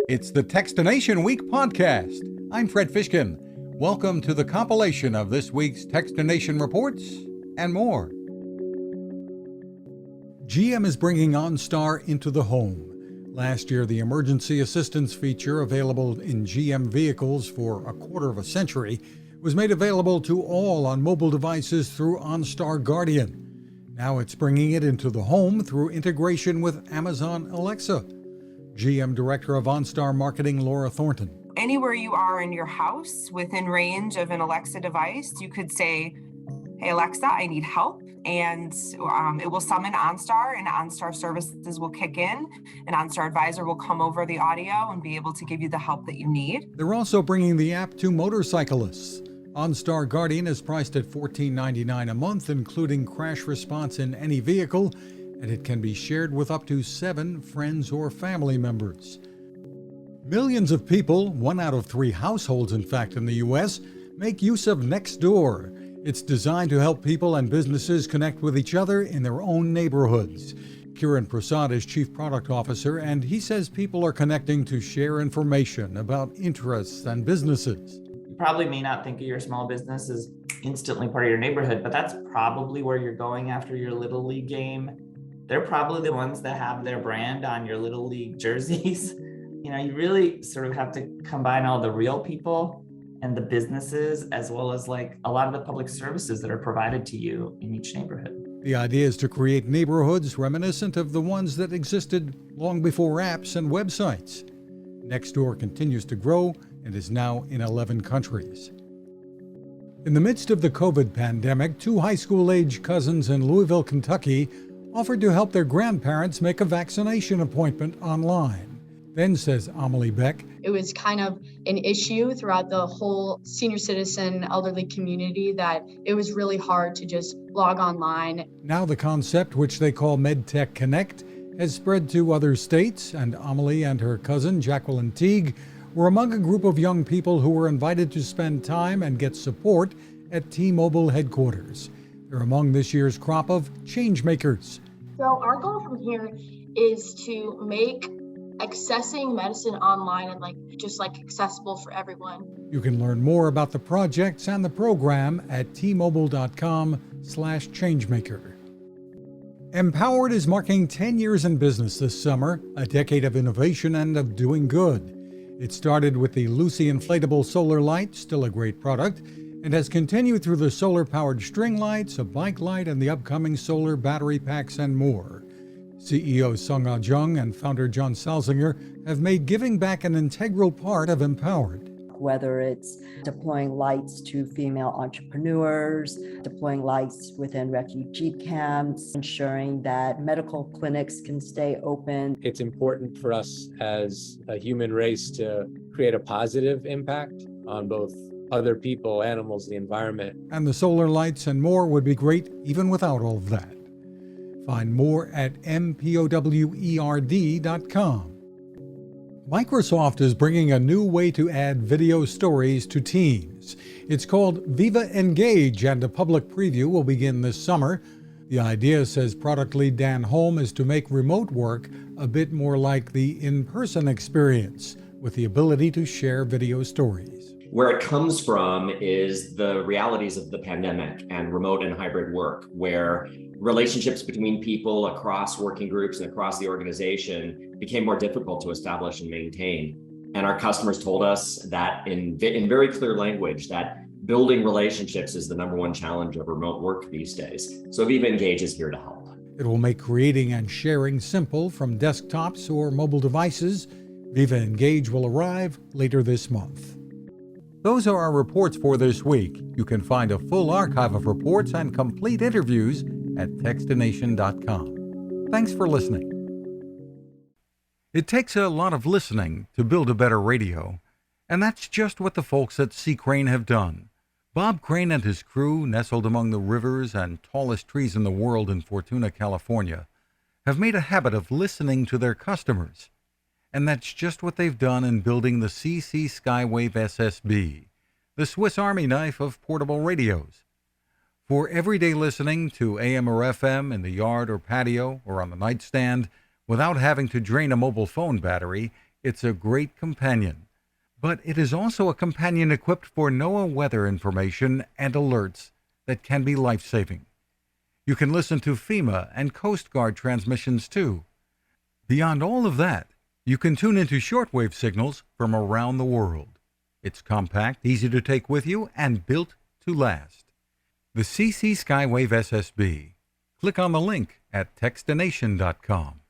It's the Techstination Week podcast. I'm Fred Fishkin. Welcome to the compilation of this week's Techstination reports and more. GM is bringing OnStar into the home. Last year, the emergency assistance feature available in GM vehicles for a quarter of a century was made available to all on mobile devices through OnStar Guardian. Now it's bringing it into the home through integration with Amazon Alexa. GM Director of OnStar Marketing, Laura Thornton. Anywhere you are in your house within range of an Alexa device, you could say, "Hey Alexa, I need help," and it will summon OnStar, and OnStar services will kick in, and OnStar Advisor will come over the audio and be able to give you the help that you need. They're also bringing the app to motorcyclists. OnStar Guardian is priced at $14.99 a month, including crash response in any vehicle, and it can be shared with up to 7 friends or family members. Millions of people, 1 out of 3 households in fact in the U.S., make use of Nextdoor. It's designed to help people and businesses connect with each other in their own neighborhoods. Kiran Prasad is Chief Product Officer, and he says people are connecting to share information about interests and businesses. You probably may not think of your small business as instantly part of your neighborhood, but that's probably where you're going after your Little League game. They're probably the ones that have their brand on your Little League jerseys. You really sort of have to combine all the real people and the businesses, as well as like a lot of the public services that are provided to you in each neighborhood. The idea is to create neighborhoods reminiscent of the ones that existed long before apps and websites. Nextdoor continues to grow and is now in 11 countries. In the midst of the COVID pandemic, 2 high school-age cousins in Louisville, Kentucky, offered to help their grandparents make a vaccination appointment online. Then, says Amelie Beck, it was kind of an issue throughout the whole senior citizen elderly community that it was really hard to just log online. Now the concept, which they call MedTech Connect, has spread to other states, and Amelie and her cousin, Jacqueline Teague, were among a group of young people who were invited to spend time and get support at T-Mobile headquarters. They're among this year's crop of changemakers. So our goal from here is to make accessing medicine online and just accessible for everyone. You can learn more about the projects and the program at tmobile.com/changemaker. Empowered is marking 10 years in business this summer, a decade of innovation and of doing good. It started with the Lucy inflatable solar light, still a great product, and has continued through the solar-powered string lights, a bike light, and the upcoming solar battery packs and more. CEO Sung-Ah Jung and founder John Salzinger have made giving back an integral part of Empowered. Whether it's deploying lights to female entrepreneurs, deploying lights within refugee camps, ensuring that medical clinics can stay open. It's important for us as a human race to create a positive impact on both other people, animals, the environment. And the solar lights and more would be great even without all of that. Find more at mpowerd.com. Microsoft is bringing a new way to add video stories to Teams. It's called Viva Engage, and a public preview will begin this summer. The idea, says product lead Dan Holm, is to make remote work a bit more like the in-person experience, with the ability to share video stories. Where it comes from is the realities of the pandemic and remote and hybrid work, where relationships between people across working groups and across the organization became more difficult to establish and maintain. And our customers told us that in very clear language that building relationships is the #1 challenge of remote work these days. So Viva Engage is here to help. It will make creating and sharing simple from desktops or mobile devices. Viva Engage will arrive later this month. Those are our reports for this week. You can find a full archive of reports and complete interviews at Techstination.com. Thanks for listening. It takes a lot of listening to build a better radio, and that's just what the folks at C. Crane have done. Bob Crane and his crew, nestled among the rivers and tallest trees in the world in Fortuna, California, have made a habit of listening to their customers. And that's just what they've done in building the CC Skywave SSB, the Swiss Army knife of portable radios. For everyday listening to AM or FM in the yard or patio or on the nightstand, without having to drain a mobile phone battery, It's a great companion, but it is also a companion equipped for NOAA weather information and alerts that can be life-saving. You can listen to FEMA and Coast Guard transmissions too. Beyond all of that, you can tune into shortwave signals from around the world. It's compact, easy to take with you, and built to last. The CC Skywave SSB. Click on the link at Techstination.com.